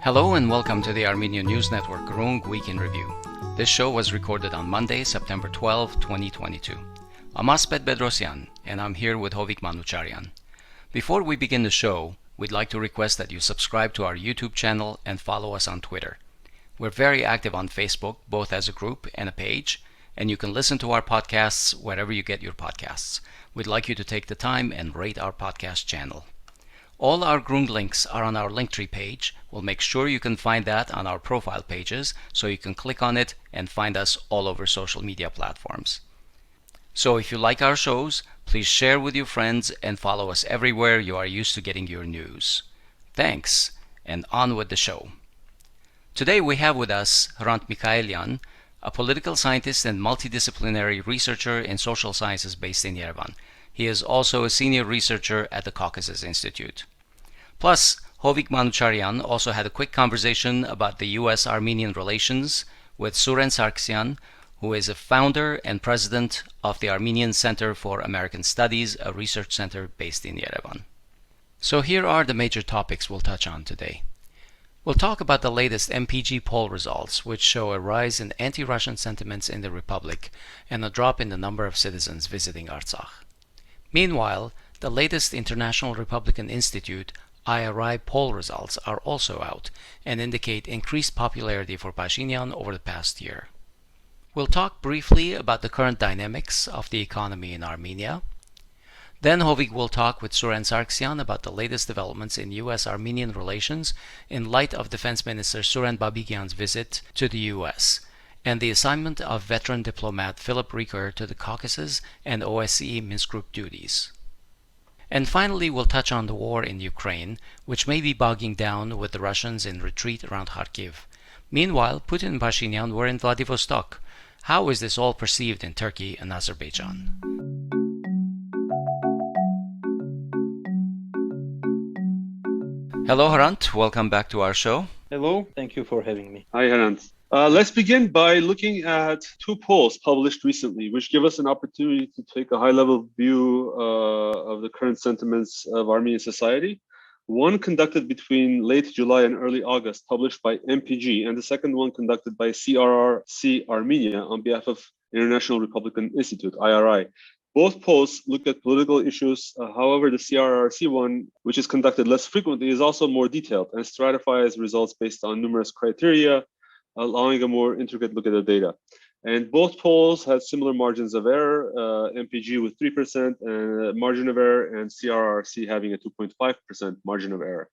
Hello and welcome to the Armenian News Network Groong Week in Review. This show was recorded on Monday, September 12, 2022. I'm Asbed Bedrossian and I'm here with Hovik Manucharyan. Before we begin the show, we'd like to request that you subscribe to our YouTube channel and follow us on Twitter. We're very active on Facebook, both as a group and a page, and you can listen to our podcasts wherever you get your podcasts. We'd like you to take the time and rate our podcast channel. All our Groong links are on our Linktree page. We'll make sure you can find that on our profile pages, so you can click on it and find us all over social media platforms. So if you like our shows, please share with your friends and follow us everywhere you are used to getting your news. Thanks, and on with the show. Today we have with us Hrant Mikaelian, a political scientist and multidisciplinary researcher in social sciences based in Yerevan. He is also a senior researcher at the Caucasus Institute. Plus, Hovik Manucharyan also had a quick conversation about the US-Armenian Relations with Suren Sargsyan, who is a founder and president of the Armenian Center for American Studies, a research center based in Yerevan. So here are the major topics we'll touch on today. We'll talk about the latest MPG poll results, which show a rise in anti-Russian sentiments in the Republic and a drop in the number of citizens visiting Artsakh. Meanwhile, the latest International Republican Institute IRI poll results are also out and indicate increased popularity for Pashinyan over the past year. We'll talk briefly about the current dynamics of the economy in Armenia. Then Hovik will talk with Suren Sargsyan about the latest developments in US-Armenian relations in light of Defense Minister Suren Babigyan's visit to the US and the assignment of veteran diplomat Philip Riker to the Caucasus and OSCE Minsk Group duties. And finally, we'll touch on the war in Ukraine, which may be bogging down with the Russians in retreat around Kharkiv. Meanwhile, Putin and Pashinyan were in Vladivostok. How is this all perceived in Turkey and Azerbaijan? Hello, Hrant. Welcome back to our show. Hello. Thank you for having me. Hi, Hrant. Let's begin by looking at two polls published recently, which give us an opportunity to take a high-level view of the current sentiments of Armenian society. One conducted between late July and early August, published by MPG, and the second one conducted by CRRC Armenia on behalf of International Republican Institute, IRI. Both polls look at political issues. However, the CRRC one, which is conducted less frequently, is also more detailed and stratifies results based on numerous criteria, allowing a more intricate look at the data. And both polls had similar margins of error, MPG with 3% margin of error, and CRRC having a 2.5% margin of error.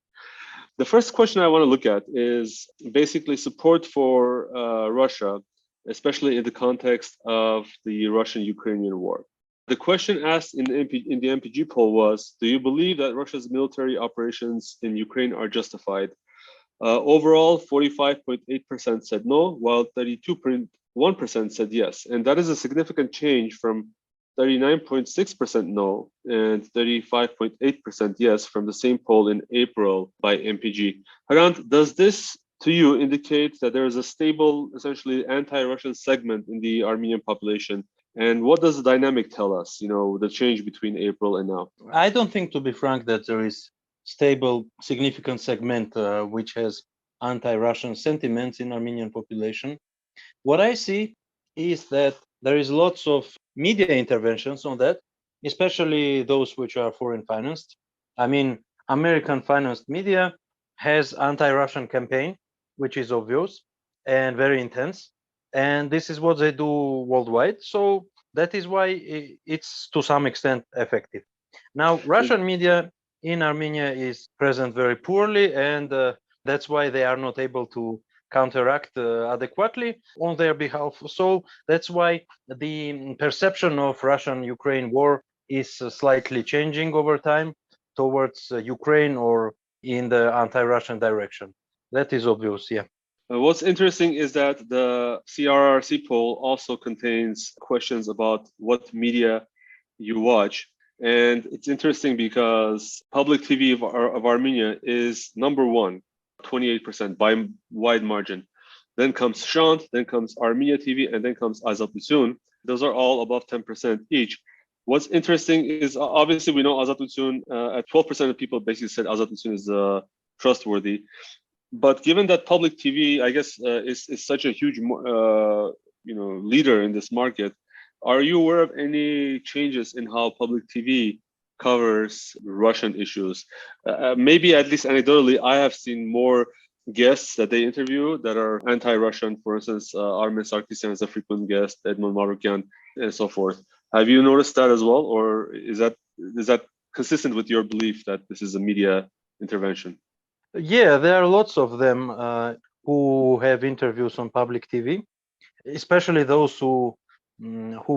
The first question I want to look at is basically support for Russia, especially in the context of the Russian-Ukrainian war. The question asked in the MPG poll was, do you believe that Russia's military operations in Ukraine are justified? Overall, 45.8% said no, while 32.1% said yes. And that is a significant change from 39.6% no and 35.8% yes from the same poll in April by MPG. Hrant, does this to you indicate that there is a stable, essentially anti-Russian segment in the Armenian population? And what does the dynamic tell us, the change between April and now? I don't think, to be frank, that there is stable, significant segment which has anti-Russian sentiments in Armenian population. What I see is that there is lots of media interventions on that, especially those which are foreign financed. I mean, American financed media has anti-Russian campaign, which is obvious and very intense. And this is what they do worldwide. So that is why it's to some extent effective. Now, Russian media in Armenia is present very poorly, and that's why they are not able to counteract adequately on their behalf. So that's why the perception of Russian-Ukraine war is slightly changing over time towards Ukraine or in the anti-Russian direction. That is obvious, yeah. What's interesting is that the CRRC poll also contains questions about what media you watch. And it's interesting because public TV of Armenia is number one, 28% by wide margin. Then comes Shant, then comes Armenia TV, and then comes Azad Utsun. Those are all above 10% each. What's interesting is obviously we know Azad Utsun, at 12% of people basically said Azad Utsun is trustworthy. But given that public TV, I guess, is such a huge, leader in this market, are you aware of any changes in how public TV covers Russian issues? Maybe at least anecdotally, I have seen more guests that they interview that are anti-Russian. For instance, Armenian Sargsyan is a frequent guest, Edmond Marokyan, and so forth. Have you noticed that as well, or is that consistent with your belief that this is a media intervention? Yeah, there are lots of them who have interviews on public TV, especially those who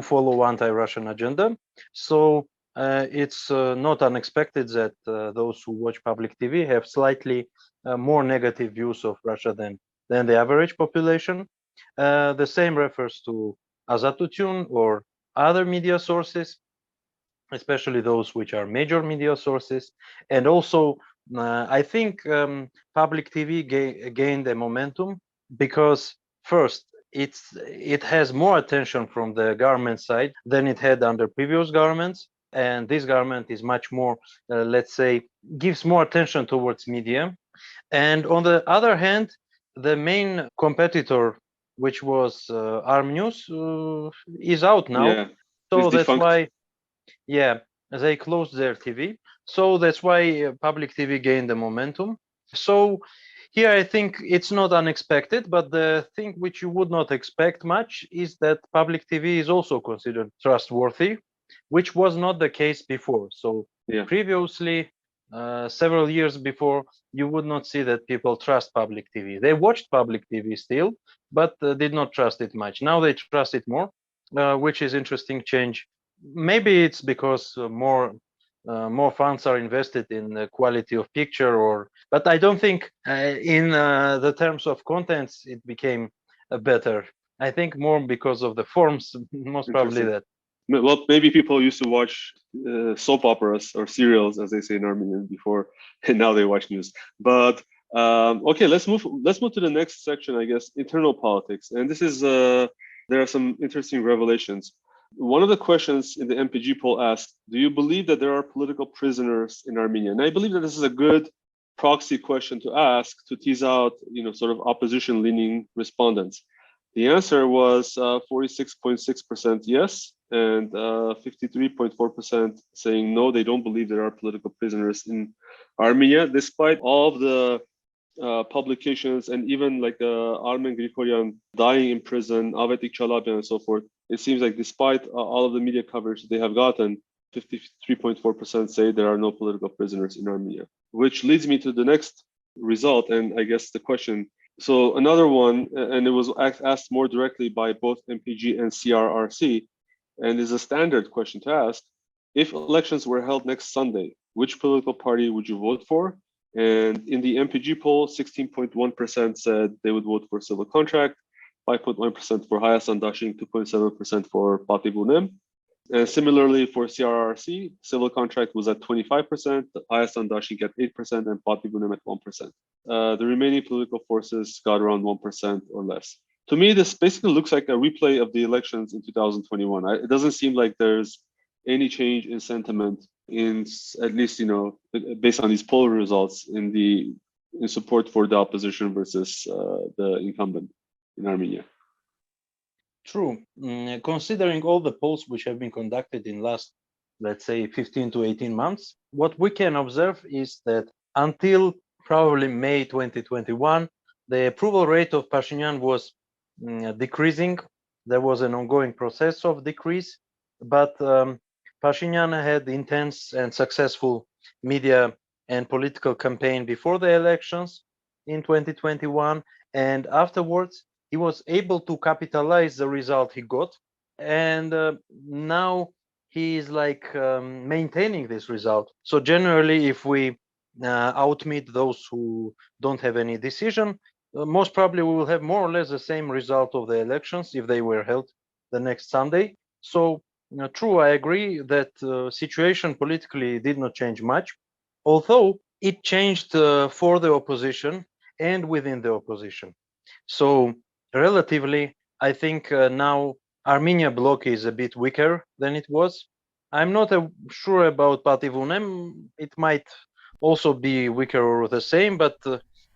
follow anti-Russian agenda. So it's not unexpected that those who watch public TV have slightly more negative views of Russia than the average population. The same refers to Azatutun or other media sources, especially those which are major media sources. And also, I think public TV gained a momentum because first, it has more attention from the government side than it had under previous governments. And this government is much more, let's say, gives more attention towards media. And on the other hand, the main competitor, which was Arm News, is out now. Yeah, so that's why, yeah, they closed their TV. So that's why public TV gained the momentum. So here I think it's not unexpected, but the thing which you would not expect much is that public TV is also considered trustworthy, which was not the case before. So previously, several years before, you would not see that people trust public TV. They watched public TV still, but did not trust it much. Now they trust it more, which is interesting change. Maybe it's because more funds are invested in the quality of picture, but I don't think in the terms of contents it became better. I think more because of the forms, most probably that. Well, maybe people used to watch soap operas or serials, as they say in Armenian, before, and now they watch news. But okay, let's move to the next section, I guess, internal politics. And this is there are some interesting revelations. One of the questions in the MPG poll asked, do you believe that there are political prisoners in Armenia? And I believe that this is a good proxy question to ask to tease out, sort of opposition-leaning respondents. The answer was 46.6% yes, and 53.4% saying no, they don't believe there are political prisoners in Armenia, despite all of the publications and even like Armen Grigoryan dying in prison, Aved Chalabian and so forth. It seems like despite all of the media coverage they have gotten, 53.4% say there are no political prisoners in Armenia, which leads me to the next result. And I guess the question, so another one, and it was asked more directly by both MPG and CRRC, and is a standard question to ask. If elections were held next Sunday, which political party would you vote for? And in the MPG poll, 16.1% said they would vote for civil contract, 5.1% for Haya Sandashi, 2.7% for Pati Vunem. And similarly for CRRC, civil contract was at 25%, Haya Sandashi got 8%, and Pati Vunem at 1%. The remaining political forces got around 1% or less. To me, this basically looks like a replay of the elections in 2021. It doesn't seem like there's any change in sentiment in, at least, based on these poll results, in support for the opposition versus the incumbent in Armenia. True. Considering all the polls which have been conducted in last, let's say, 15 to 18 months, what we can observe is that until probably May 2021, the approval rate of Pashinyan was decreasing. There was an ongoing process of decrease, but Pashinyan had intense and successful media and political campaign before the elections in 2021, and afterwards he was able to capitalize the result he got, and now he is like maintaining this result. So generally, if we outmeet those who don't have any decision, most probably we will have more or less the same result of the elections if they were held the next Sunday. So true, I agree that situation politically did not change much, although it changed for the opposition and within the opposition. So relatively, I think now Armenia bloc is a bit weaker than it was. I'm not sure about Pati Vunem. It might also be weaker or the same, but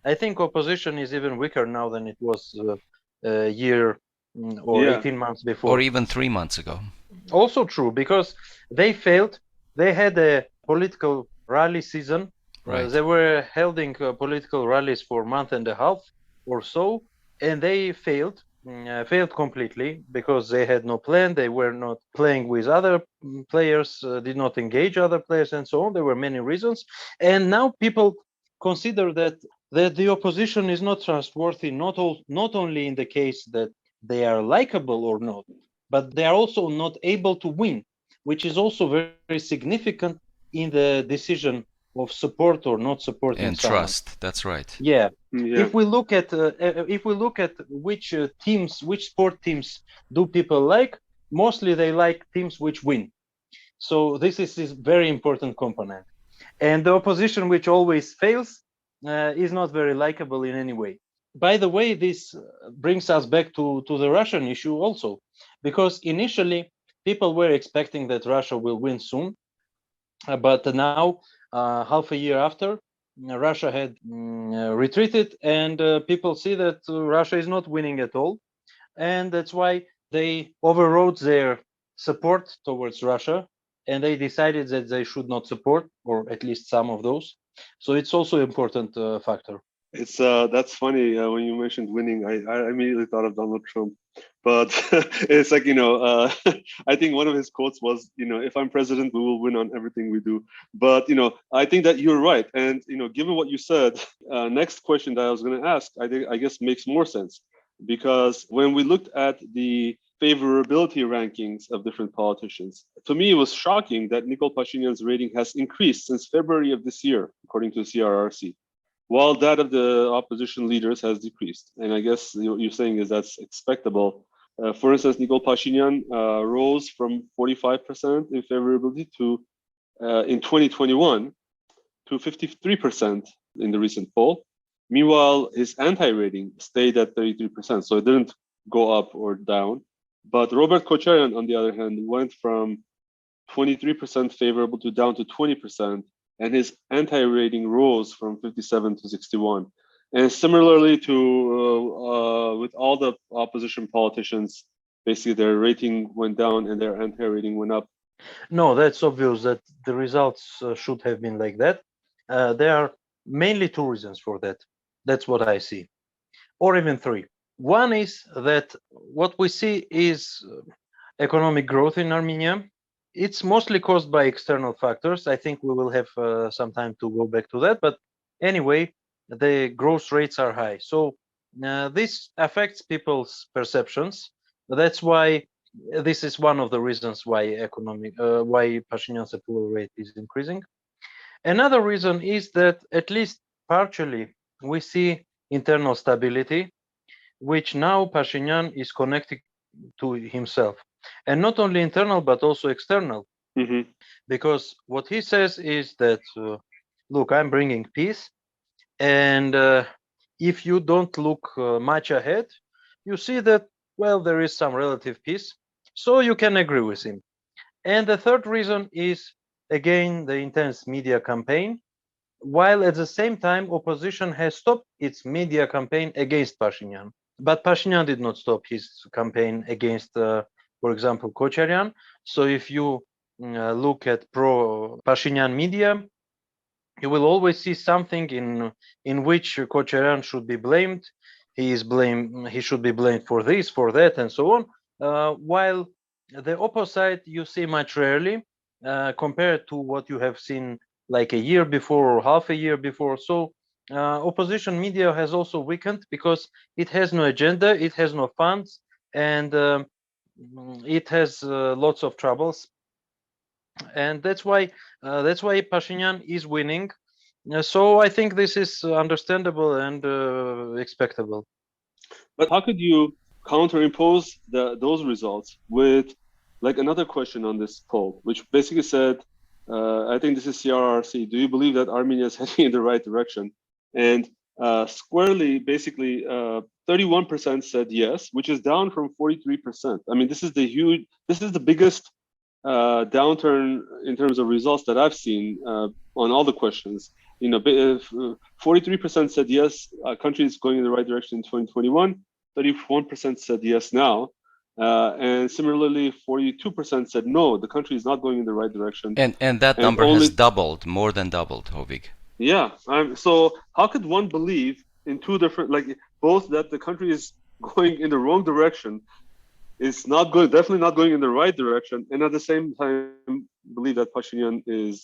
I think opposition is even weaker now than it was a year or 18 months before. Or even 3 months ago. Also true, because they failed. They had a political rally season. Right. They were holding political rallies for a month and a half or so, and they failed completely because they had no plan. They were not playing with other players, did not engage other players, and so on. There were many reasons. And now people consider that the opposition is not trustworthy, not only in the case that they are likable or not, but they are also not able to win, which is also very, very significant in the decision of support or not supporting and someone. Trust. That's right. Yeah. If we look at which teams, which sport teams do people like, mostly they like teams which win. So this is very important component. And the opposition which always fails is not very likable in any way. By the way, this brings us back to the Russian issue also, because initially people were expecting that Russia will win soon, but now half a year after, Russia had retreated, and people see that Russia is not winning at all, and that's why they overrode their support towards Russia, and they decided that they should not support, or at least some of those. So it's also an important factor. It's that's funny when you mentioned winning. I immediately thought of Donald Trump, but it's like I think one of his quotes was, if I'm president, we will win on everything we do. But I think that you're right, and given what you said, next question that I was going to ask, I guess makes more sense, because when we looked at the favorability rankings of different politicians, to me it was shocking that Nikol Pashinyan's rating has increased since February of this year, according to CRRC, while that of the opposition leaders has decreased. And I guess what you're saying is that's expectable. For instance, Nikol Pashinyan rose from 45% in favorability to in 2021 to 53% in the recent poll. Meanwhile, his anti-rating stayed at 33%, so it didn't go up or down. But Robert Kocharyan, on the other hand, went from 23% favorable to down to 20%, and his anti-rating rose from 57 to 61. And similarly to with all the opposition politicians, basically their rating went down and their anti-rating went up. No, that's obvious that the results should have been like that. There are mainly two reasons for that. That's what I see, or even three. One is that what we see is economic growth in Armenia. It's mostly caused by external factors. I think we will have some time to go back to that. But anyway, the growth rates are high. So this affects people's perceptions. That's why this is one of the reasons why why Pashinyan's approval rate is increasing. Another reason is that at least partially we see internal stability, which now Pashinyan is connecting to himself. And not only internal, but also external. Mm-hmm. Because what he says is that, look, I'm bringing peace. And if you don't look much ahead, you see that, well, there is some relative peace. So you can agree with him. And the third reason is, again, the intense media campaign, while at the same time, opposition has stopped its media campaign against Pashinyan. But Pashinyan did not stop his campaign against, for example, Kocharyan. So if you look at pro-Pashinyan media, you will always see something in which Kocharyan should be blamed. He should be blamed for this, for that, and so on. While the opposite you see much rarely, compared to what you have seen like a year before or half a year before. So opposition media has also weakened because it has no agenda, it has no funds, and it has lots of troubles. And that's why Pashinyan is winning. So I think this is understandable and expectable. But how could you counterimpose those results with like another question on this poll, which basically said, I think this is CRRC, do you believe that Armenia is heading in the right direction? And squarely, basically, 31% said yes, which is down from 43%. I mean, this is the biggest downturn in terms of results that I've seen on all the questions. 43% said yes, country is going in the right direction in 2021. 31% said yes now. And similarly, 42% said no, the country is not going in the right direction. And that number has doubled, more than doubled, Hovik. Yeah. So how could one believe in two different, both that the country is going in the wrong direction, is not going, definitely not going in the right direction, and at the same time believe that Pashinyan is,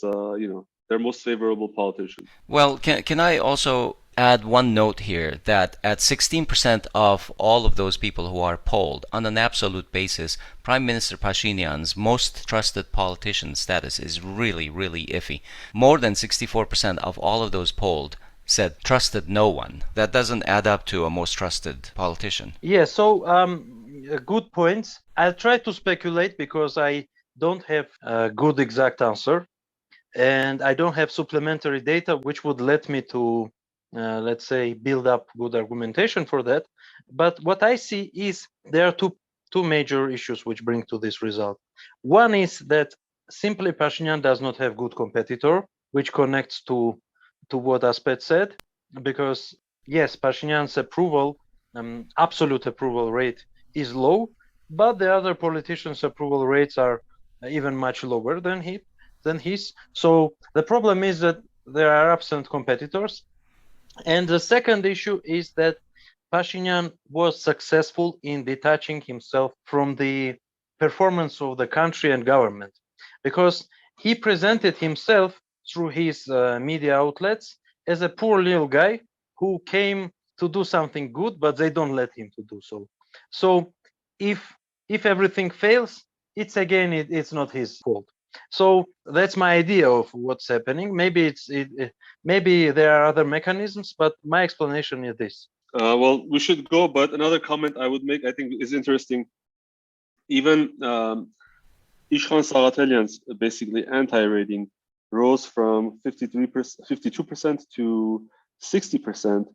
their most favorable politician? Well, can I also add one note here that at 16% of all of those people who are polled, on an absolute basis, Prime Minister Pashinyan's most trusted politician status is really, really iffy. More than 64% of all of those polled said trusted no one. That doesn't add up to a most trusted politician. Yeah, so good points. I'll try to speculate because I don't have a good exact answer, and I don't have supplementary data which would let me to, let's say, build up good argumentation for that. But what I see is there are two major issues which bring to this result. One is that simply Pashinyan does not have good competitor, which connects to what Asbed said, because yes, Pashinyan's approval, absolute approval rate is low, but the other politicians' approval rates are even much lower than his. So the problem is that there are absent competitors. And the second issue is that Pashinyan was successful in detaching himself from the performance of the country and government, because he presented himself through his media outlets as a poor little guy who came to do something good, but they don't let him to do so. So if everything fails, it's not his fault. So that's my idea of what's happening. Maybe maybe there are other mechanisms, but my explanation is this. Well, we should go, but another comment I would make, I think, is interesting. Even Hrant Mikaelian's basically anti-rating rose from 52% to 60%.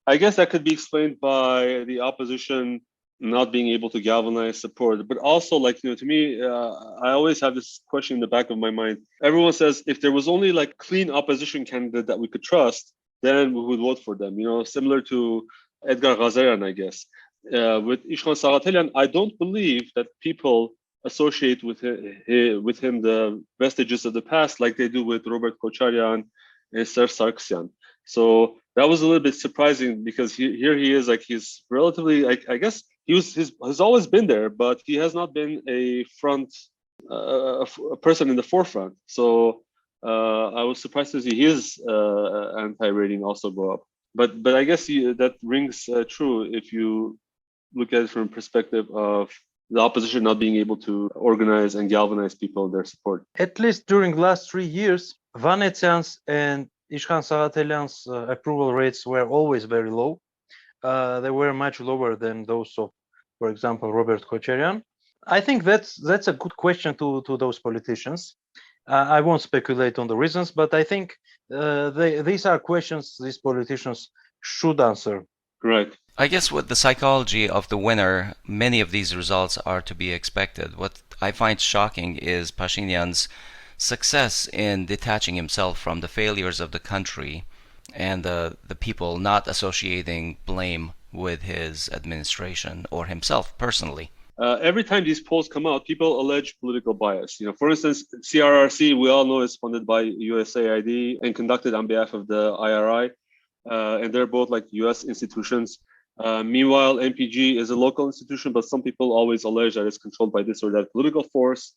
I guess that could be explained by the opposition not being able to galvanize support, but also, to me, I always have this question in the back of my mind. Everyone says if there was only clean opposition candidate that we could trust, then we would vote for them. Similar to Edgar Ghazarian, I guess. With Hrant Mikaelian, I don't believe that people associate with him the vestiges of the past like they do with Robert Kocharian and Suren Sargsyan. So that was a little bit surprising, because here he is, he's relatively, I guess he's always been there, but he has not been a person in the forefront. So I was surprised to see his anti-rating also go up. But I guess that rings true if you look at it from a perspective of the opposition not being able to organize and galvanize people in their support. At least during the last 3 years, Vanetsyan's and Hrant Mikaelian's approval rates were always very low. They were much lower than those of, for example, Robert Kocharian. I think that's a good question to those politicians. I won't speculate on the reasons, but I think these are questions these politicians should answer. Right. I guess with the psychology of the winner, many of these results are to be expected. What I find shocking is Pashinyan's success in detaching himself from the failures of the country and the people not associating blame with his administration or himself personally. Every time these polls come out, people allege political bias. For instance, CRRC, we all know, is funded by USAID and conducted on behalf of the IRI, and they're both US institutions. Meanwhile, MPG is a local institution, but some people always allege that it's controlled by this or that political force.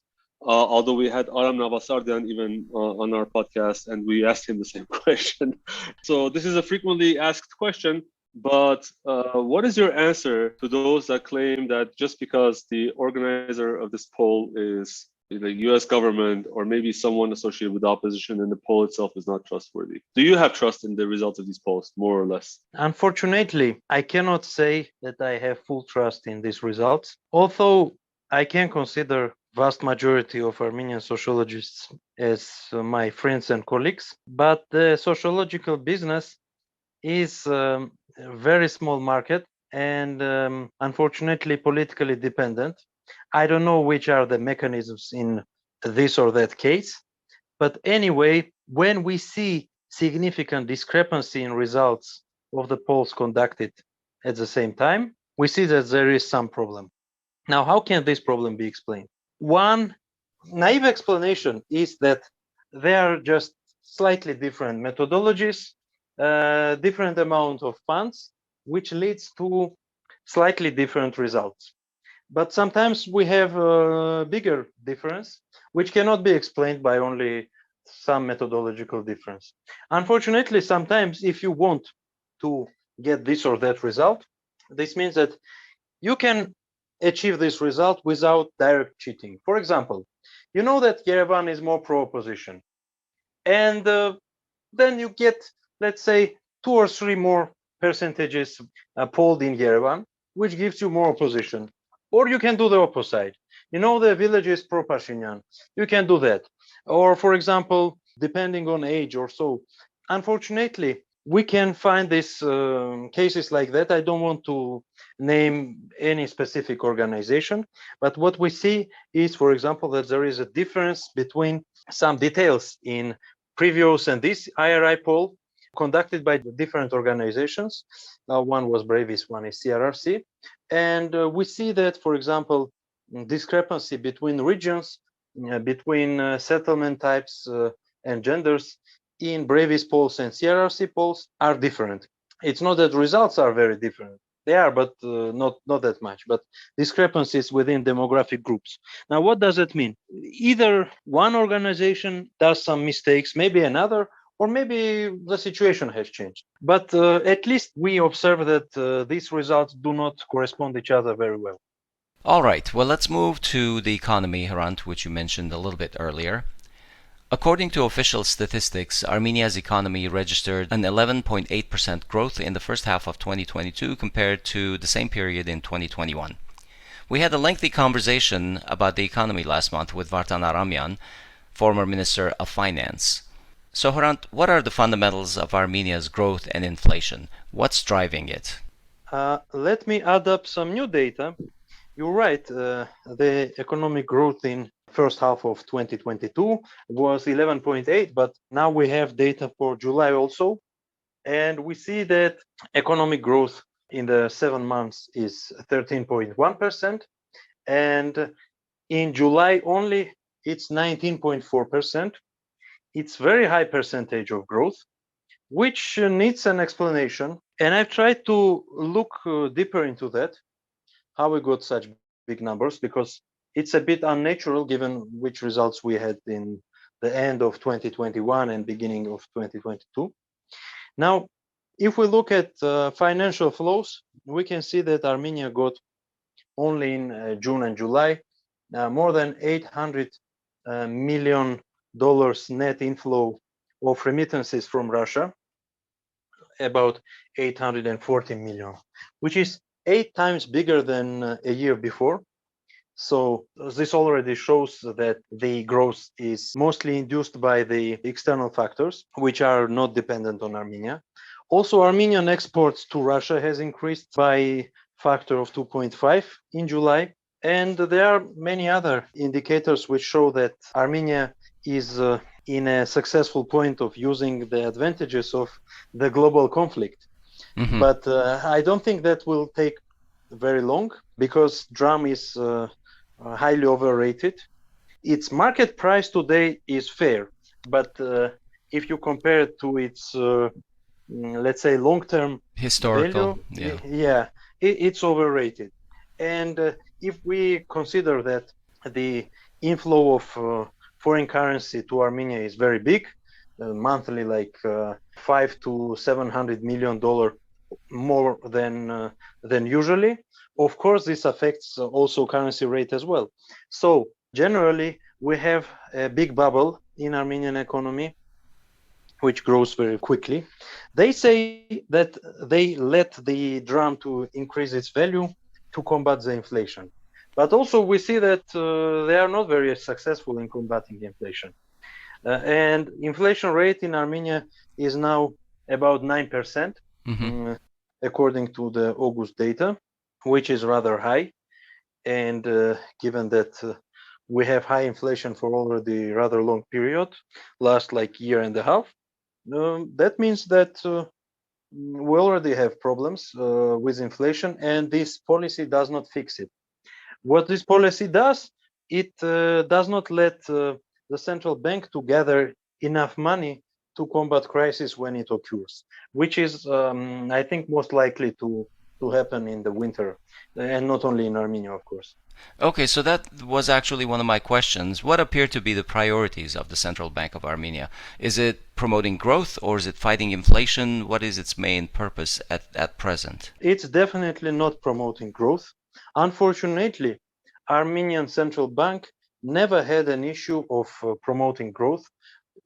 Although we had Aram Navasardian even on our podcast, and we asked him the same question. So this is a frequently asked question, but what is your answer to those that claim that just because the organizer of this poll is the US government or maybe someone associated with the opposition and the poll itself is not trustworthy? Do you have trust in the results of these polls, more or less? Unfortunately, I cannot say that I have full trust in these results, although I can consider vast majority of Armenian sociologists as my friends and colleagues, but the sociological business is a very small market and unfortunately politically dependent. I don't know which are the mechanisms in this or that case, but anyway, when we see significant discrepancy in results of the polls conducted at the same time, we see that there is some problem. Now, how can this problem be explained? One naive explanation is that there are just slightly different methodologies, different amount of funds, which leads to slightly different results. But sometimes we have a bigger difference, which cannot be explained by only some methodological difference. Unfortunately, sometimes if you want to get this or that result, this means that you can achieve this result without direct cheating. For example, you know that Yerevan is more pro-opposition, and then you get, let's say, 2 or 3 more percentages polled in Yerevan, which gives you more opposition. Or you can do the opposite. You know the village is pro-Pashinyan. You can do that. Or, for example, depending on age or so. Unfortunately, we can find these cases like that. I don't want to name any specific organization, but what we see is, for example, that there is a difference between some details in previous and this IRI poll conducted by different organizations. One was Brevis, one is CRRC. And we see that, for example, discrepancy between regions, between settlement types and genders in Brevis polls and CRRC polls are different. It's not that results are very different. They are, but not that much. But discrepancies within demographic groups. Now, what does it mean? Either one organization does some mistakes, maybe another, or maybe the situation has changed. But at least we observe that these results do not correspond each other very well. All right, well, let's move to the economy, Hrant, which you mentioned a little bit earlier. According to official statistics, Armenia's economy registered an 11.8% growth in the first half of 2022 compared to the same period in 2021. We had a lengthy conversation about the economy last month with Vartan Aramian, former Minister of Finance. So, Hrant, what are the fundamentals of Armenia's growth and inflation? What's driving it? Let me add up some new data. You're right, the economic growth in first half of 2022 was 11.8, but now we have data for July also, and we see that economic growth in the 7 months is 13.1%, and in July only it's 19.4%. It's very high percentage of growth, which needs an explanation, and I've tried to look deeper into that, how we got such big numbers, because it's a bit unnatural given which results we had in the end of 2021 and beginning of 2022. Now, if we look at financial flows, we can see that Armenia got only in June and July more than $800 million net inflow of remittances from Russia, about 840 million, which is 8 times bigger than a year before. So this already shows that the growth is mostly induced by the external factors, which are not dependent on Armenia. Also, Armenian exports to Russia has increased by a factor of 2.5 in July. And there are many other indicators which show that Armenia is in a successful point of using the advantages of the global conflict. Mm-hmm. But I don't think that will take very long, because dram is highly overrated. Its market price today is fair, but if you compare it to its, let's say, long-term historical value, it's overrated. And if we consider that the inflow of foreign currency to Armenia is very big, monthly, like $500 to $700 million more than usually. Of course, this affects also currency rate as well. So generally, we have a big bubble in Armenian economy, which grows very quickly. They say that they let the dram to increase its value to combat the inflation. But also we see that they are not very successful in combating inflation. And inflation rate in Armenia is now about 9%, according to the August data, which is rather high. And given that we have high inflation for already rather long period, last like year and a half. That means that we already have problems with inflation, and this policy does not fix it. What this policy does, it does not let the central bank to gather enough money to combat crisis when it occurs, which is, I think, most likely to happen in the winter, and not only in Armenia, of course. Okay, so that was actually one of my questions. What appear to be the priorities of the Central Bank of Armenia? Is it promoting growth or is it fighting inflation? What is its main purpose at present? It's definitely not promoting growth. Unfortunately, Armenian Central Bank never had an issue of promoting growth.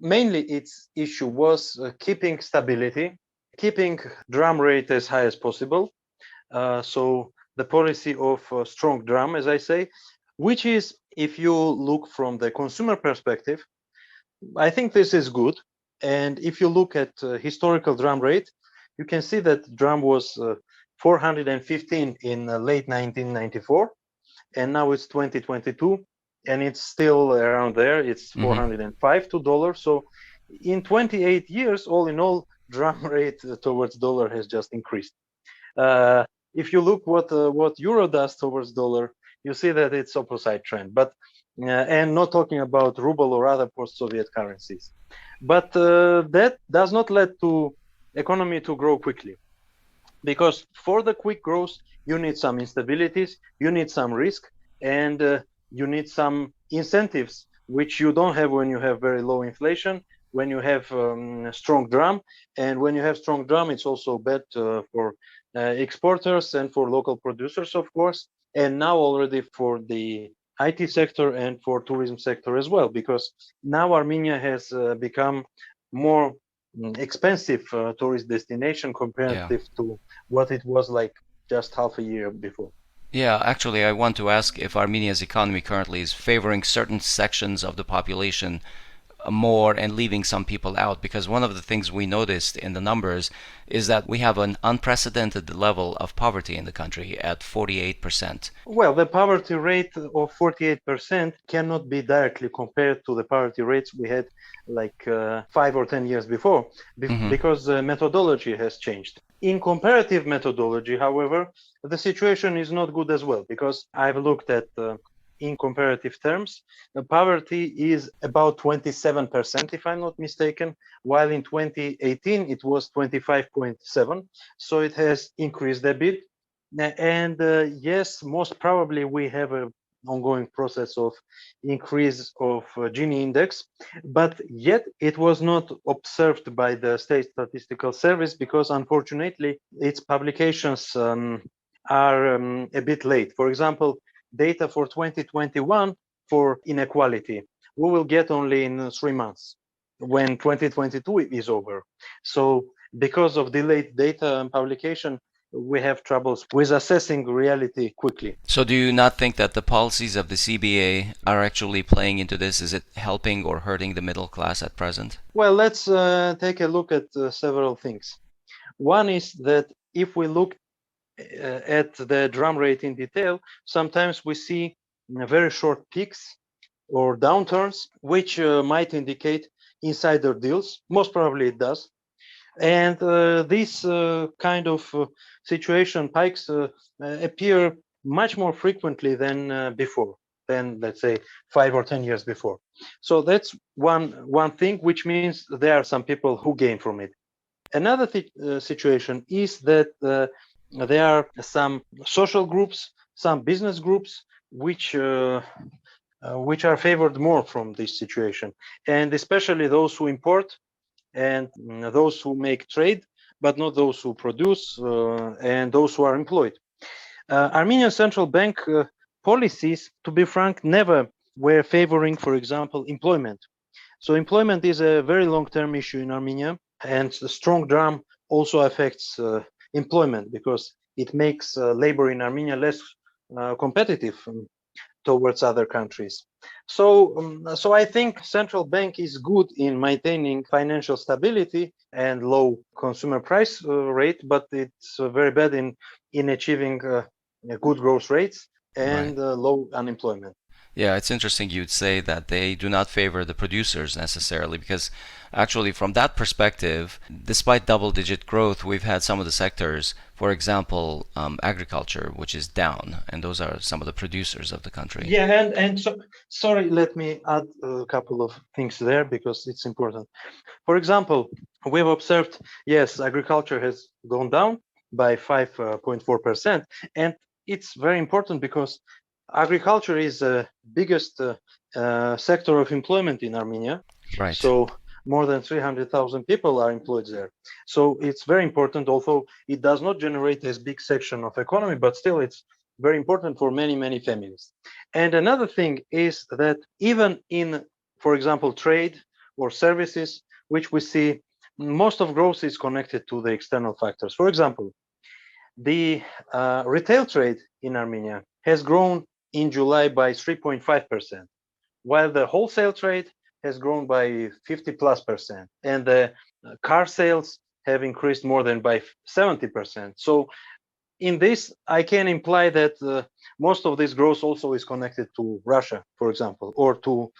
Mainly its issue was keeping stability, keeping drum rate as high as possible. So the policy of strong drum, as I say, which is, if you look from the consumer perspective, I think this is good. And if you look at historical drum rate, you can see that drum was 415 in late 1994, and now it's 2022, and it's still around there. It's 405 to dollar. So in 28 years, all in all, drum rate towards dollar has just increased. If you look what euro does towards dollar, you see that it's opposite trend. But and not talking about ruble or other post-Soviet currencies, but that does not let to economy to grow quickly, because for the quick growth you need some instabilities, you need some risk, and you need some incentives which you don't have when you have very low inflation, when you have strong drum. And when you have strong drum, it's also bad for exporters and for local producers, of course, and now already for the IT sector and for tourism sector as well, because now Armenia has become more expensive tourist destination comparative to what it was like just half a year before. Yeah, actually, I want to ask if Armenia's economy currently is favoring certain sections of the population more and leaving some people out, because one of the things we noticed in the numbers is that we have an unprecedented level of poverty in the country at 48%. Well, the poverty rate of 48% cannot be directly compared to the poverty rates we had like 5 or 10 years before, because the methodology has changed. In comparative methodology, however, the situation is not good as well, because I've looked at in comparative terms, poverty is about 27%, if I'm not mistaken, while in 2018 it was 25.7. So it has increased a bit. And yes, most probably we have an ongoing process of increase of Gini index, but yet it was not observed by the State Statistical Service because unfortunately its publications are a bit late. For example, data for 2021 for inequality, we will get only in 3 months when 2022 is over. So because of delayed data and publication, we have troubles with assessing reality quickly. So do you not think that the policies of the CBA are actually playing into this? Is it helping or hurting the middle class at present? Well, let's take a look at several things. One is that if we look at the drum rate in detail, sometimes we see very short peaks or downturns, which might indicate insider deals. Most probably it does. And this kind of situation pikes appear much more frequently than before, than let's say 5 or 10 years before. So that's one thing, which means there are some people who gain from it. Another situation is that there are some social groups, some business groups, which are favored more from this situation, and especially those who import and those who make trade, but not those who produce and those who are employed. Armenian Central Bank policies, to be frank, never were favoring, for example, employment. So employment is a very long-term issue in Armenia, and the strong drum also affects employment because it makes labor in Armenia less competitive towards other countries. So I think central bank is good in maintaining financial stability and low consumer price rate, but it's very bad in achieving good growth rates and low unemployment. Yeah, it's interesting you'd say that they do not favor the producers necessarily, because actually, from that perspective, despite double-digit growth, we've had some of the sectors, for example, agriculture, which is down, and those are some of the producers of the country. Yeah, and so sorry, let me add a couple of things there because it's important. For example, we've observed, yes, agriculture has gone down by 5.4%, and it's very important because agriculture is the biggest sector of employment in Armenia. Right. So more than 300,000 people are employed there. So it's very important, although it does not generate as big section of economy, but still it's very important for many, many families. And another thing is that even in, for example, trade or services, which we see most of growth is connected to the external factors. For example, the retail trade in Armenia has grown in July by 3.5%, while the wholesale trade has grown by 50+%, and the car sales have increased more than by 70%. So in this, I can imply that most of this growth also is connected to Russia, for example, or to,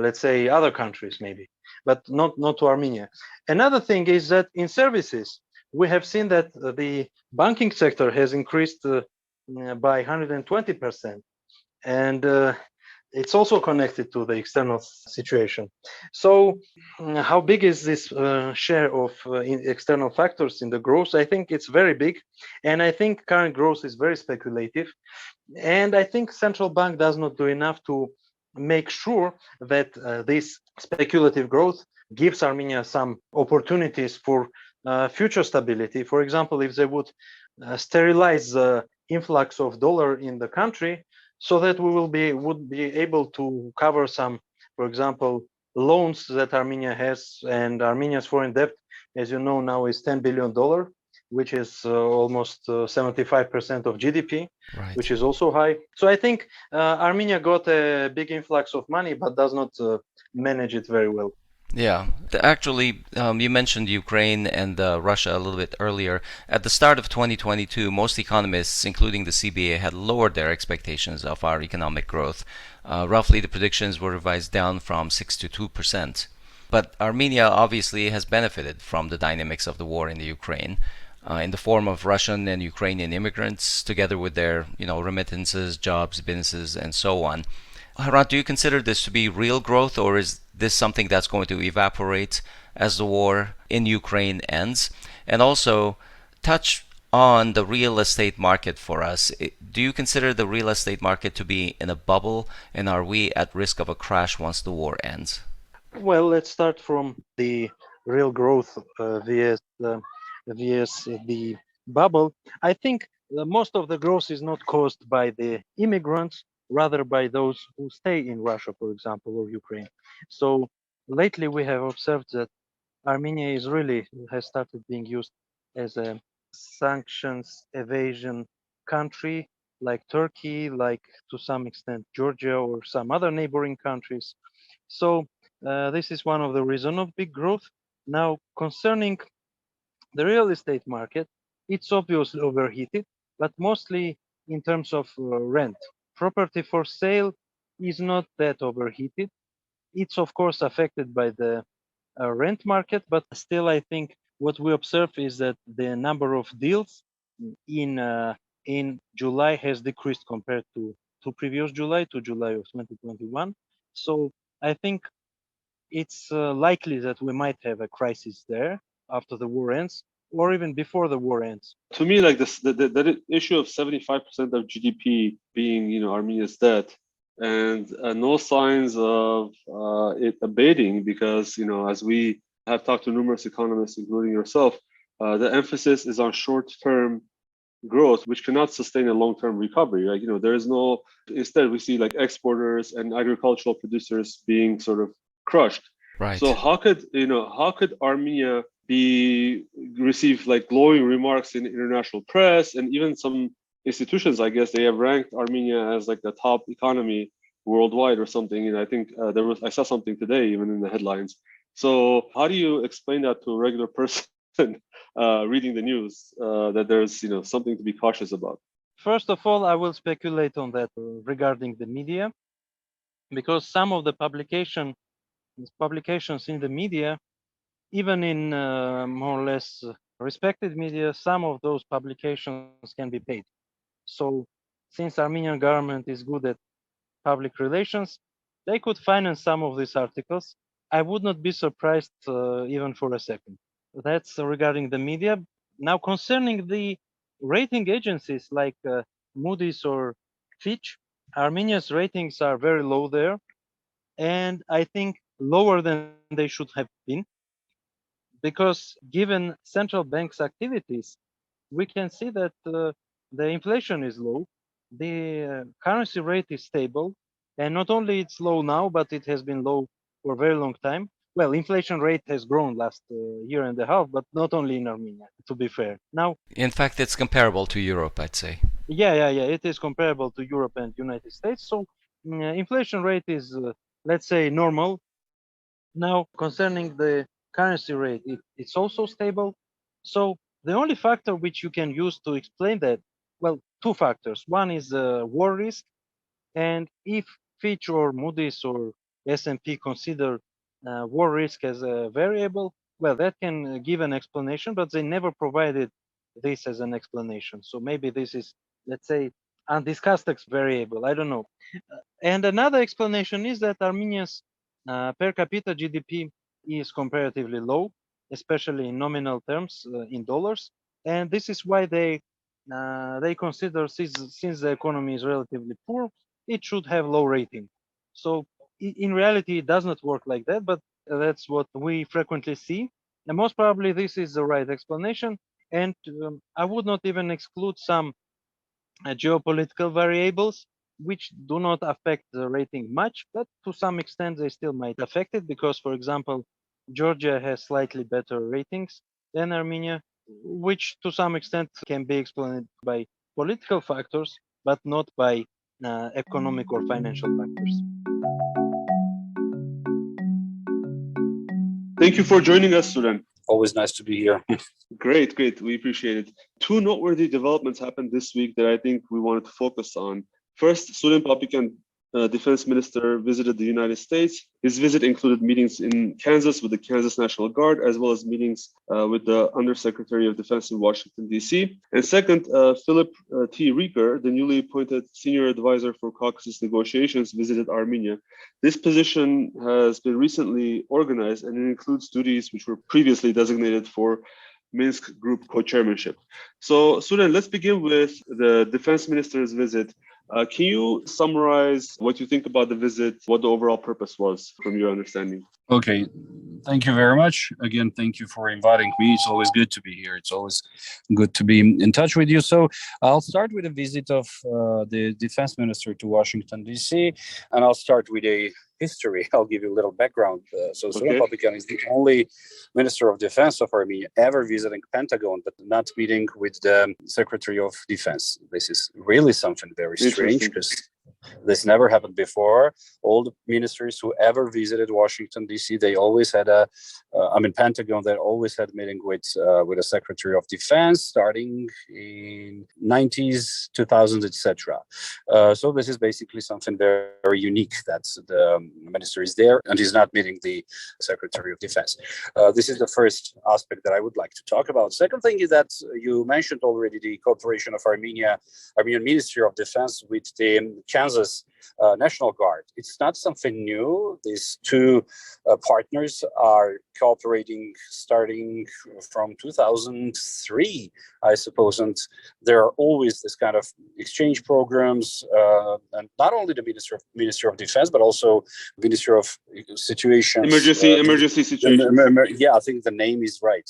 let's say, other countries maybe, but not to Armenia. Another thing is that in services, we have seen that the banking sector has increased by 120%. And it's also connected to the external situation. So how big is this share of external factors in the growth? I think it's very big, and I think current growth is very speculative, and I think central bank does not do enough to make sure that this speculative growth gives Armenia some opportunities for future stability. For example, if they would sterilize the influx of dollar in the country, so that we would be able to cover some, for example, loans that Armenia has, and Armenia's foreign debt, as you know, now is $10 billion, which is almost 75% of GDP, Right. which is also high. So I think Armenia got a big influx of money, but does not manage it very well. Yeah, actually, you mentioned Ukraine and Russia a little bit earlier. At the start of 2022, most economists, including the CBA, had lowered their expectations of our economic growth. Roughly, the predictions were revised down from 6 to 2%. But Armenia obviously has benefited from the dynamics of the war in the Ukraine, in the form of Russian and Ukrainian immigrants, together with their, remittances, jobs, businesses, and so on. Hrant, do you consider this to be real growth, or is this something that's going to evaporate as the war in Ukraine ends? And also, touch on the real estate market for us. Do you consider the real estate market to be in a bubble, and are we at risk of a crash once the war ends? Well, let's start from the real growth vs the bubble. I think most of the growth is not caused by the immigrants, rather by those who stay in Russia, for example, or Ukraine. So lately we have observed that Armenia is really has started being used as a sanctions evasion country, like Turkey, like to some extent Georgia or some other neighboring countries. So this is one of the reasons of big growth. Now, concerning the real estate market, it's obviously overheated, but mostly in terms of rent. Property for sale is not that overheated. It's of course affected by the rent market, but still I think what we observe is that the number of deals in July has decreased compared to previous July, to July of 2021. So I think it's likely that we might have a crisis there after the war ends, or even before the war ends. To me, like this, the issue of 75% of GDP being, Armenia's debt, and no signs of it abating, because, as we have talked to numerous economists, including yourself, the emphasis is on short-term growth, which cannot sustain a long-term recovery. Like, there is no. Instead, we see like exporters and agricultural producers being sort of crushed. Right. So how could Armenia receive like glowing remarks in international press, and even some institutions, I guess, they have ranked Armenia as like the top economy worldwide or something. And I think I saw something today even in the headlines. So how do you explain that to a regular person reading the news, that there's something to be cautious about? First of all, I will speculate on that regarding the media. because some of the publications in the media, even in more or less respected media, some of those publications can be paid. So since Armenian government is good at public relations, they could finance some of these articles. I would not be surprised even for a second. That's regarding the media. Now, concerning the rating agencies like Moody's or Fitch, Armenia's ratings are very low there, and I think lower than they should have been, because given central bank's activities, we can see that the inflation is low, the currency rate is stable, and not only it's low now, but it has been low for a very long time. Well, inflation rate has grown last year and a half, but not only in Armenia, to be fair. Now, In fact, it's comparable to Europe, I'd say. yeah, it is comparable to Europe and United States. So inflation rate is, let's say, normal. Now, concerning the currency rate, it's also stable. So the only factor which you can use to explain that, well, two factors. One is war risk, and if Fitch or Moody's or S&P consider war risk as a variable, well, that can give an explanation, but they never provided this as an explanation. So maybe this is, let's say, undiscussed variable. I don't know. And another explanation is that Armenia's per capita GDP is comparatively low, especially in nominal terms in dollars, and this is why they consider since the economy is relatively poor, it should have low rating. So in reality, it does not work like that, but that's what we frequently see. And most probably this is the right explanation. And I would not even exclude some geopolitical variables which do not affect the rating much, but to some extent they still might affect it because, for example, Georgia has slightly better ratings than Armenia, which to some extent can be explained by political factors, but not by economic or financial factors. Thank you for joining us, Suren. Always nice to be here. Great. We appreciate it. Two noteworthy developments happened this week that I think we wanted to focus on. First, Suren Sargsyan, Defense Minister, visited the United States. His visit included meetings in Kansas with the Kansas National Guard, as well as meetings with the Undersecretary of Defense in Washington, D.C. And second, Philip T. Rieker, the newly appointed Senior Advisor for Caucasus negotiations, visited Armenia. This position has been recently organized, and it includes duties which were previously designated for Minsk Group co-chairmanship. So, Suren, let's begin with the Defense Minister's visit. Can you summarize what you think about the visit, what the overall purpose was from your understanding? Okay, thank you very much. Again, thank you for inviting me. It's always good to be here. It's always good to be in touch with you. So I'll start with a visit of the Defense Minister to Washington, D.C., and I'll start with a history. I'll give you a little background. Suren Sargsyan is the only Minister of Defense of Armenia ever visiting Pentagon, but not meeting with the Secretary of Defense. This is really something very strange because this never happened before. All the ministers who ever visited Washington, D.C., they always had Pentagon, they always had meeting with a Secretary of Defense starting in 90s, 2000s, etc. So this is basically something very, very unique that the minister is there and he's not meeting the Secretary of Defense. This is the first aspect that I would like to talk about. Second thing is that you mentioned already the cooperation of Armenian Ministry of Defense with the Kansas National Guard. It's not something new. These two partners are cooperating starting from 2003, I suppose, and there are always this kind of exchange programs, and not only the Ministry of Defense, but also Ministry of Situations. Emergency situations. Yeah, I think the name is right.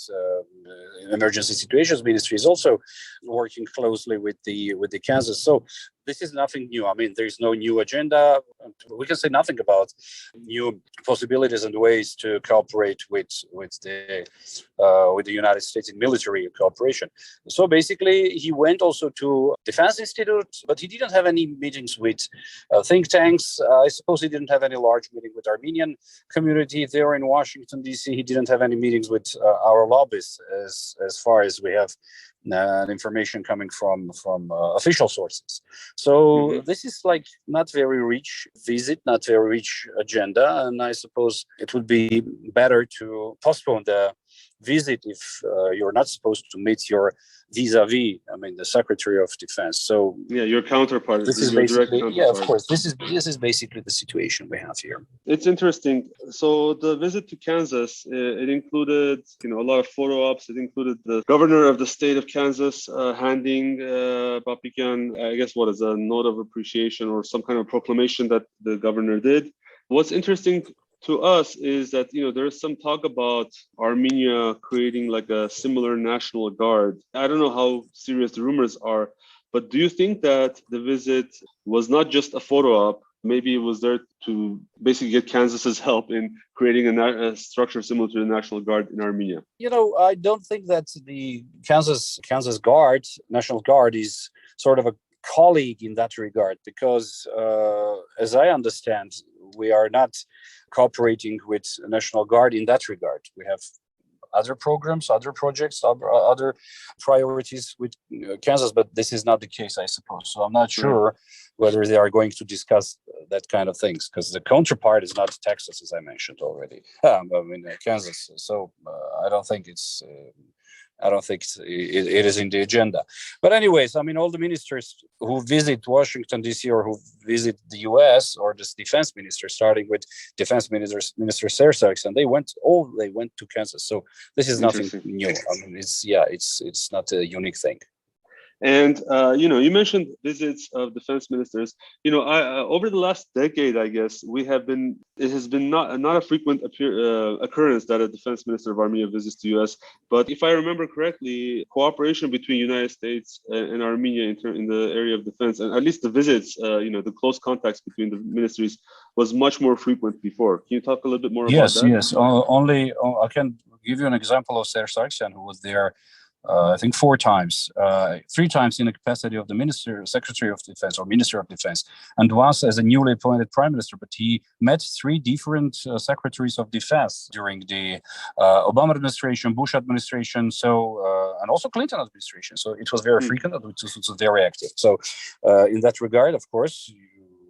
Emergency Situations Ministry is also working closely with the Kansas. So this is nothing new. I mean, there's no new agenda. We can say nothing about new possibilities and ways to cooperate with the United States in military cooperation. So basically, he went also to Defense Institute, but he didn't have any meetings with think tanks. I suppose he didn't have any large meeting with Armenian community there in Washington, D.C. He didn't have any meetings with our lobbyists, as far as we have and information coming from official sources. So this is like not very rich visit, not very rich agenda, and I suppose it would be better to postpone the visit if you're not supposed to meet your vis-a-vis, I mean, the Secretary of Defense. So yeah, your counterpart. This is your basically, direct yeah, of course. This is basically the situation we have here. It's interesting. So the visit to Kansas, it included, a lot of photo ops. It included the governor of the state of Kansas handing Papikian, I guess, what is a note of appreciation or some kind of proclamation that the governor did. What's interesting to us is that, there's some talk about Armenia creating like a similar national guard. I don't know how serious the rumors are, but do you think that the visit was not just a photo op? Maybe it was there to basically get Kansas's help in creating a structure similar to the National Guard in Armenia. I don't think that the Kansas Guard, National Guard, is sort of a colleague in that regard, because as I understand, we are not cooperating with National Guard in that regard. We have other programs, other projects, other priorities with Kansas, but this is not the case, I suppose. So I'm not sure whether they are going to discuss that kind of things, because the counterpart is not Texas, as I mentioned already. Kansas. So I don't think it's. It is in the agenda. But anyways, all the ministers who visit Washington, D.C. or who visit the U.S. or the defense minister, starting with Defense Minister Suren Sargsyan, they went to Kansas. So this is nothing new. It's not a unique thing. And, you mentioned visits of defense ministers. Over the last decade, I guess, it has been not a frequent occurrence that a defense minister of Armenia visits the U.S. But if I remember correctly, cooperation between United States and Armenia in the area of defense, and at least the visits, the close contacts between the ministries was much more frequent before. Can you talk a little bit more about that? Yes. I can give you an example of Suren Sargsyan, who was there I think 4 times, 3 times in the capacity of the Secretary of Defense or Minister of Defense, and once as a newly appointed Prime Minister. But he met 3 different Secretaries of Defense during the Obama administration, Bush administration, and also Clinton administration. So it was very frequent, and it was very active. So in that regard, of course,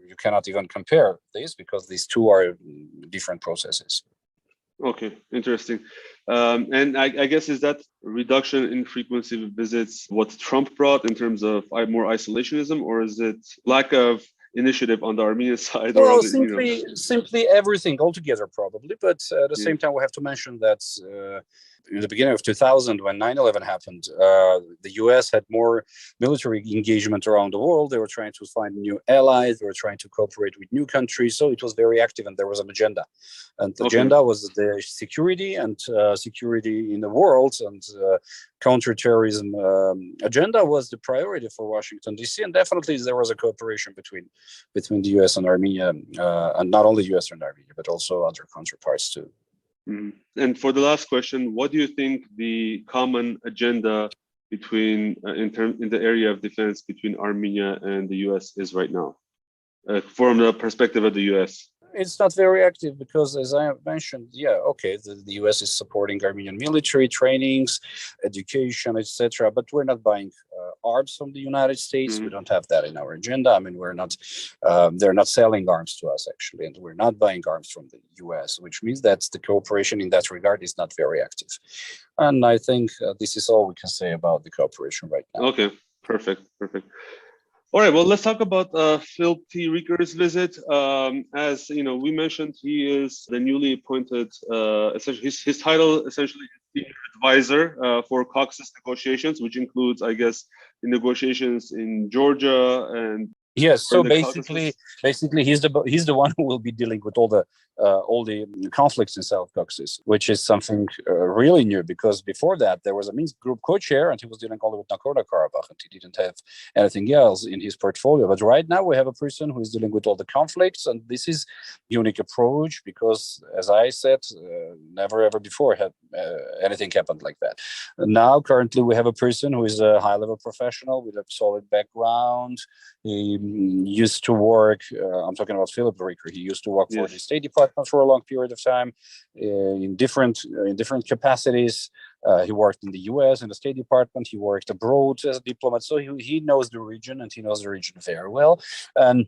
you cannot even compare these, because these 2 are different processes. Okay, interesting. And I guess, is that reduction in frequency of visits what Trump brought in terms of more isolationism, or is it lack of initiative on the Armenian side? Well, simply everything altogether, probably. But at the same time, we have to mention that in the beginning of 2000, when 9/11 happened, the U.S. had more military engagement around the world. They were trying to find new allies. They were trying to cooperate with new countries. So it was very active, and there was an agenda. And the agenda was the security and security in the world, and counterterrorism agenda was the priority for Washington, D.C. And definitely there was a cooperation between the U.S. and Armenia, and not only U.S. and Armenia, but also other counterparts too. Mm-hmm. And for the last question, what do you think the common agenda between in the area of defense between Armenia and the U.S. is right now, from the perspective of the U.S.? It's not very active because, as I mentioned, the U.S. is supporting Armenian military trainings, education, etc. But we're not buying arms from the United States. We don't have that in our agenda. We're not. They're not selling arms to us, actually, and we're not buying arms from the U.S., which means that the cooperation in that regard is not very active. And I think this is all we can say about the cooperation right now. Okay, perfect. All right, well, let's talk about Phil T. Rieker's visit. As we mentioned, he is the newly appointed, essentially his title essentially is senior advisor for Caucasus negotiations, which includes, I guess, the negotiations in Georgia and. Yes, so basically, he's the one who will be dealing with all the conflicts in South Caucasus, which is something really new, because before that there was a Minsk Group co-chair, and he was dealing only with Nagorno-Karabakh, and he didn't have anything else in his portfolio. But right now we have a person who is dealing with all the conflicts, and this is unique approach because, as I said, never ever before had anything happened like that. Now, currently, we have a person who is a high-level professional with a solid background. He used to work. I'm talking about Philip Rieker. He used to work for the State Department. partner for a long period of time in different capacities. He worked in the US in the State Department. He worked abroad as a diplomat. So he knows the region, and he knows the region very well. And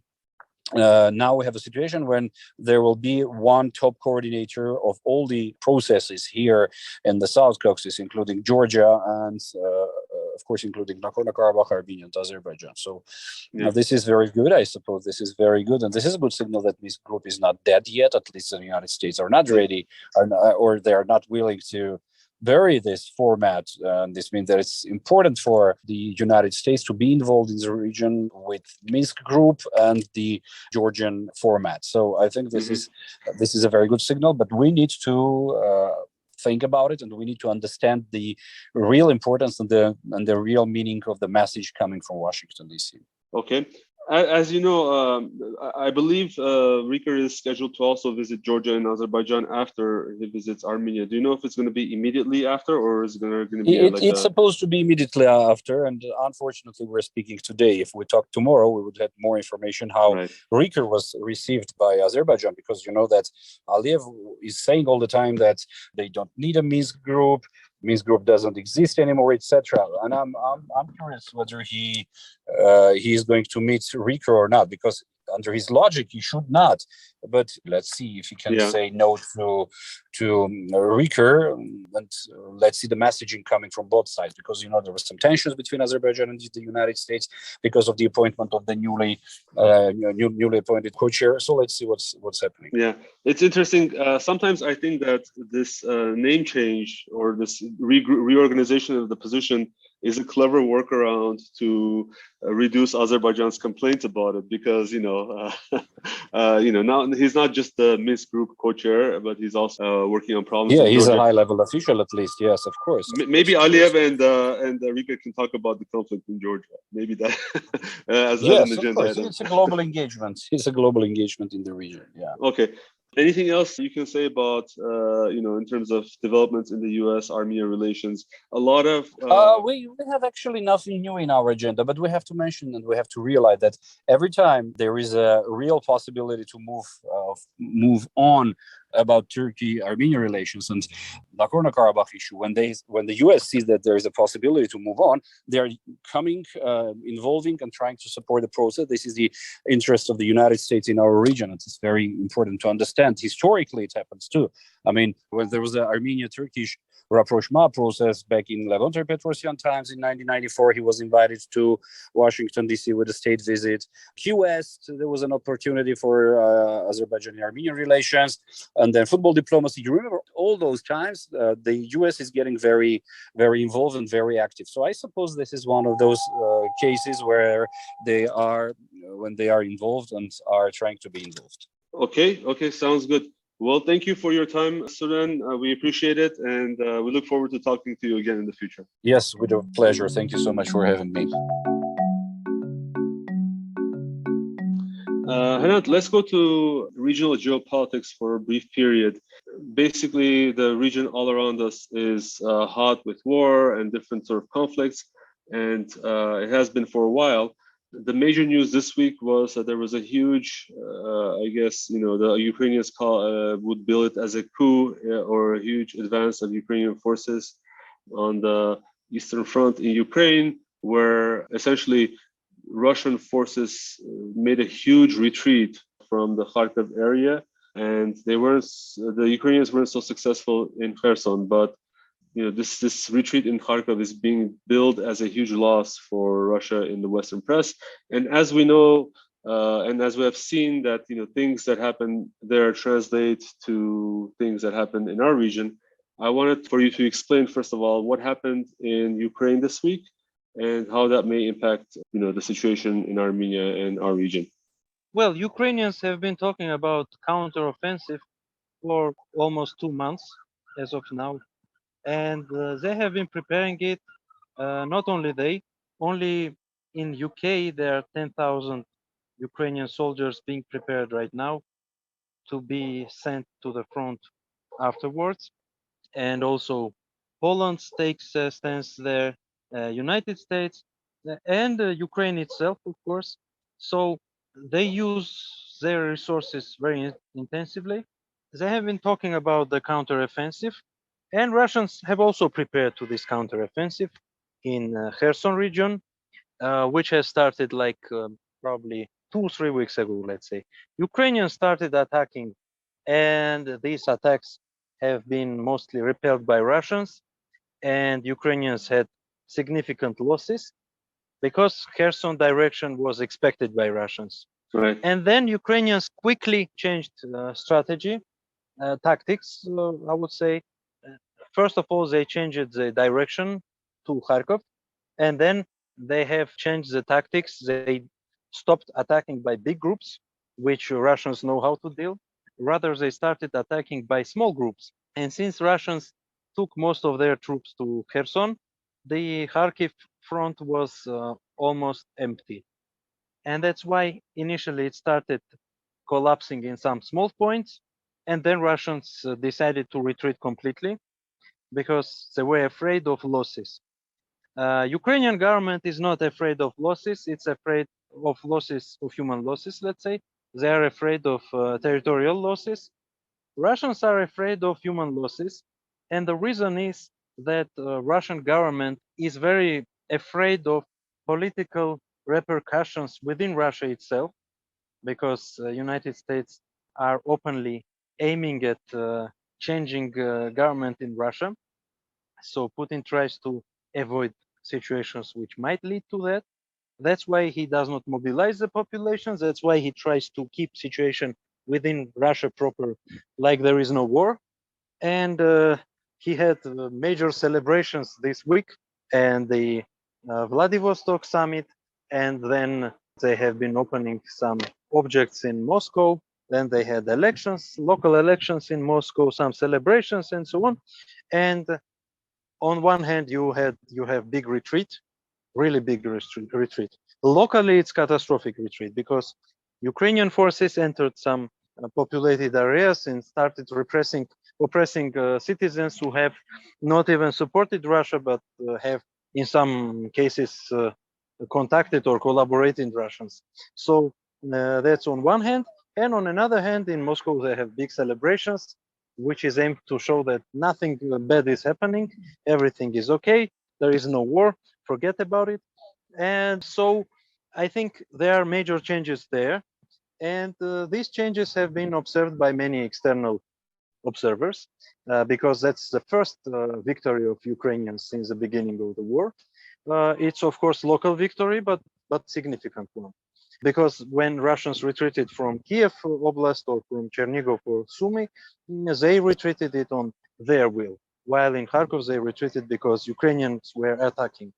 now we have a situation when there will be one top coordinator of all the processes here in the South Caucasus, including Georgia and, of course, including Nagorno-Karabakh, Armenia, and Azerbaijan. So this is very good. I suppose this is very good. And this is a good signal that this group is not dead yet. At least the United States are not ready, or they are not willing to vary this format. This means that it's important for the United States to be involved in the region with Minsk Group and the Georgian format. So I think this is a very good signal, but we need to think about it, and we need to understand the real importance and the real meaning of the message coming from Washington, D.C. Okay. As you know, I believe Rikar is scheduled to also visit Georgia and Azerbaijan after he visits Armenia. Do you know if it's going to be immediately after, or is it going to be it's supposed to be immediately after, and unfortunately we're speaking today. If we talk tomorrow, we would have more information how Rikar was received by Azerbaijan, because you know that Aliyev is saying all the time that they don't need a Minsk group. Minsk group doesn't exist anymore, etc. And I'm curious whether he is going to meet Rikar or not, because under his logic he should not. But let's see if he can say no to Rikar, and let's see the messaging coming from both sides, because you know there were some tensions between Azerbaijan and the United States because of the appointment of the newly appointed co-chair. So let's see what's happening. Yeah, it's interesting. Sometimes I think that this name change or this reorganization of the position is a clever workaround to reduce Azerbaijan's complaints about it, because now he's not just the Minsk Group co-chair, but he's also working on problems. Yeah, he's a high-level official, at least. Yes, of course. Maybe Aliyev and Rika can talk about the conflict in Georgia. Maybe that as an agenda. Of course. It's a global engagement. It's a global engagement in the region. Yeah. Okay. Anything else you can say about, in terms of developments in the US-Armenia relations? A lot of... we have actually nothing new in our agenda, but we have to mention and we have to realize that every time there is a real possibility to move on about Turkey-Armenia relations and Nagorno-Karabakh issue, when the US sees that there is a possibility to move on, they are coming, involving and trying to support the process. This is the interest of the United States in our region. It's very important to understand. Historically, it happens too. I mean, when there was the Armenia-Turkish rapprochement process back in Asbed Bedrossian times in 1994, he was invited to Washington, D.C. with a state visit. Key West, there was an opportunity for Azerbaijan-Armenian relations, and then football diplomacy. You remember all those times, the U.S. is getting very, very involved and very active. So I suppose this is one of those cases where they are, when they are involved and are trying to be involved. Okay, sounds good. Well, thank you for your time, Suren. We appreciate it, and we look forward to talking to you again in the future. Yes, with a pleasure. Thank you so much for having me. Hrant, let's go to regional geopolitics for a brief period. Basically, the region all around us is hot with war and different sort of conflicts, and it has been for a while. The major news this week was that there was a huge, the Ukrainians would bill it as a coup or a huge advance of Ukrainian forces on the Eastern Front in Ukraine, where essentially Russian forces made a huge retreat from the Kharkov area, and the Ukrainians weren't so successful in Kherson, but this retreat in Kharkov is being billed as a huge loss for Russia in the Western press. And as we know, and as we have seen that, things that happen there translate to things that happen in our region, I wanted for you to explain, first of all, what happened in Ukraine this week and how that may impact, the situation in Armenia and our region. Well, Ukrainians have been talking about counteroffensive for almost 2 months as of now. And they have been preparing it. Not only in UK, there are 10,000 Ukrainian soldiers being prepared right now to be sent to the front afterwards. And also Poland takes a stance there, United States, and Ukraine itself, of course. So they use their resources very intensively. they have been talking about the counteroffensive, and Russians have also prepared to this counteroffensive in Kherson region, which has started like probably 2-3 weeks ago, let's say. Ukrainians started attacking, and these attacks have been mostly repelled by Russians, and Ukrainians had significant losses because Kherson direction was expected by Russians. Right. And then Ukrainians quickly changed strategy, tactics, I would say. First of all, they changed the direction to Kharkov, and then they have changed the tactics. They stopped attacking by big groups, which Russians know how to deal. Rather, they started attacking by small groups. And since Russians took most of their troops to Kherson, the Kharkiv front was almost empty. And that's why initially it started collapsing in some small points. And then Russians decided to retreat completely because they were afraid of losses. Ukrainian government is not afraid of losses. It's afraid of losses, of human losses, let's say. They are afraid of territorial losses. Russians are afraid of human losses. And the reason is that Russian government is very afraid of political repercussions within Russia itself, because United States are openly aiming at changing government in Russia. So Putin tries to avoid situations which might lead to that. That's why he does not mobilize the populations. That's why he tries to keep situation within Russia proper, like there is no war. And he had major celebrations this week and the Vladivostok summit. And then they have been opening some objects in Moscow. Then they had elections, local elections in Moscow, some celebrations and so on. And on one hand, you have big retreat, really big retreat. Locally, it's catastrophic retreat because Ukrainian forces entered some populated areas and started oppressing citizens who have not even supported Russia, but have in some cases contacted or collaborated Russians. So that's on one hand. And on another hand, in Moscow, they have big celebrations, which is aimed to show that nothing bad is happening. Everything is okay. There is no war. Forget about it. And so I think there are major changes there. And these changes have been observed by many external observers because that's the first victory of Ukrainians since the beginning of the war. It's of course local victory, but significant one. Because when Russians retreated from Kiev Oblast or from Chernigov or Sumy, they retreated it on their will. While in Kharkov, they retreated because Ukrainians were attacking.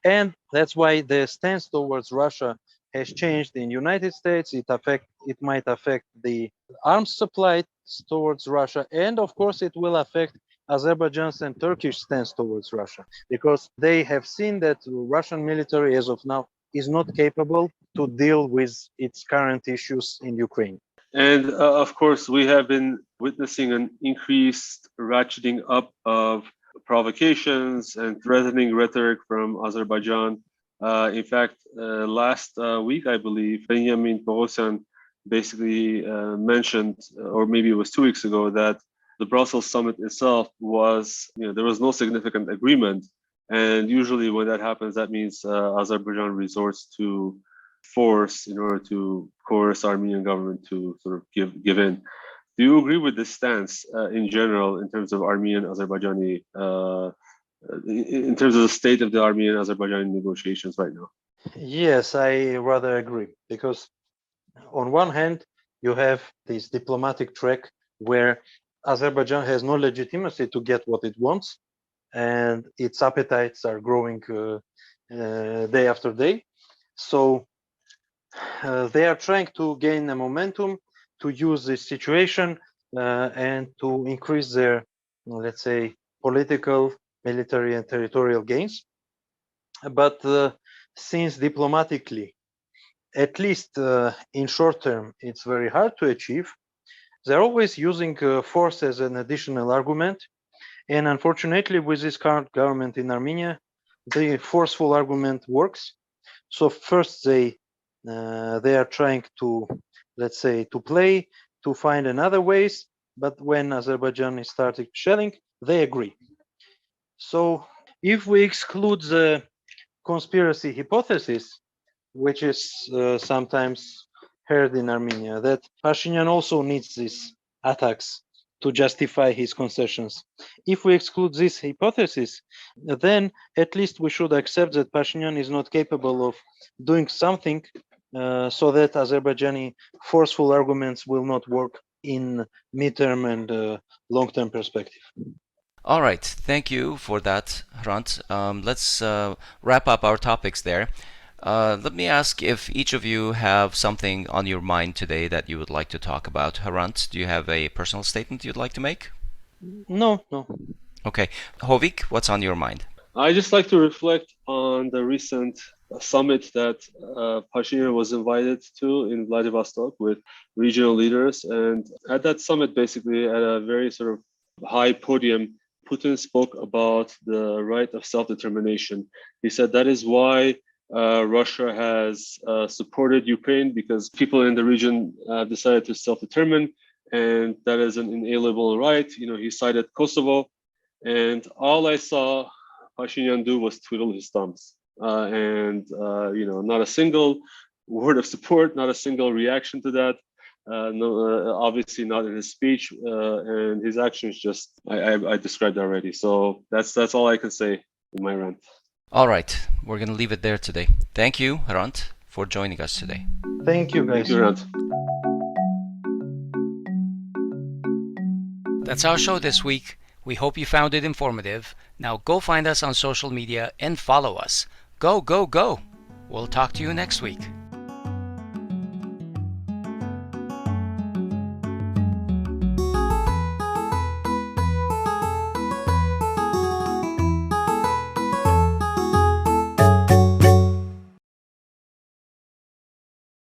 And that's why the stance towards Russia has changed in United States. It might affect the arms supply towards Russia. And of course, it will affect Azerbaijan's and Turkish stance towards Russia, because they have seen that Russian military as of now is not capable to deal with its current issues in Ukraine. And of course, we have been witnessing an increased ratcheting up of provocations and threatening rhetoric from Azerbaijan. In fact, last week, I believe, Benjamin Pogosyan basically mentioned, or maybe it was 2 weeks ago, that the Brussels summit itself was, there was no significant agreement. And usually when that happens, that means Azerbaijan resorts to force in order to coerce Armenian government to sort of give in. Do you agree with this stance in general in terms of Armenian-Azerbaijani, in terms of the state of the Armenian-Azerbaijani negotiations right now? Yes, I rather agree, because on one hand, you have this diplomatic track where Azerbaijan has no legitimacy to get what it wants, and its appetites are growing day after day. So they are trying to gain a momentum, to use this situation and to increase their, let's say, political, military, and territorial gains. But since diplomatically, at least in short term, it's very hard to achieve, they're always using force as an additional argument. And unfortunately, with this current government in Armenia, the forceful argument works. So first they are trying to, let's say, to find another ways but when Azerbaijan is starting shelling, they agree. So if we exclude the conspiracy hypothesis, which is sometimes heard in Armenia, that Pashinyan also needs these attacks to justify his concessions. If we exclude this hypothesis, then at least we should accept that Pashinyan is not capable of doing something so that Azerbaijani forceful arguments will not work in midterm and long-term perspective. All right, thank you for that, Hrant. Let's wrap up our topics there. Let me ask if each of you have something on your mind today that you would like to talk about. Hrant, do you have a personal statement you'd like to make? No. Okay. Hovik, what's on your mind? I just like to reflect on the recent summit that Pashinyan was invited to in Vladivostok with regional leaders. And at that summit, basically, at a very sort of high podium, Putin spoke about the right of self-determination. He said that is why Russia has supported Ukraine, because people in the region decided to self-determine, and that is an inalienable right. He cited Kosovo, and all I saw Pashinyan do was twiddle his thumbs, and not a single word of support, not a single reaction to that. No, obviously not in his speech, and his actions just I described already. So that's all I can say in my rant. All right, we're going to leave it there today. Thank you, Hrant, for joining us today. Thank you, guys. Thank you, Hrant. That's our show this week. We hope you found it informative. Now go find us on social media and follow us. Go, go, go! We'll talk to you next week.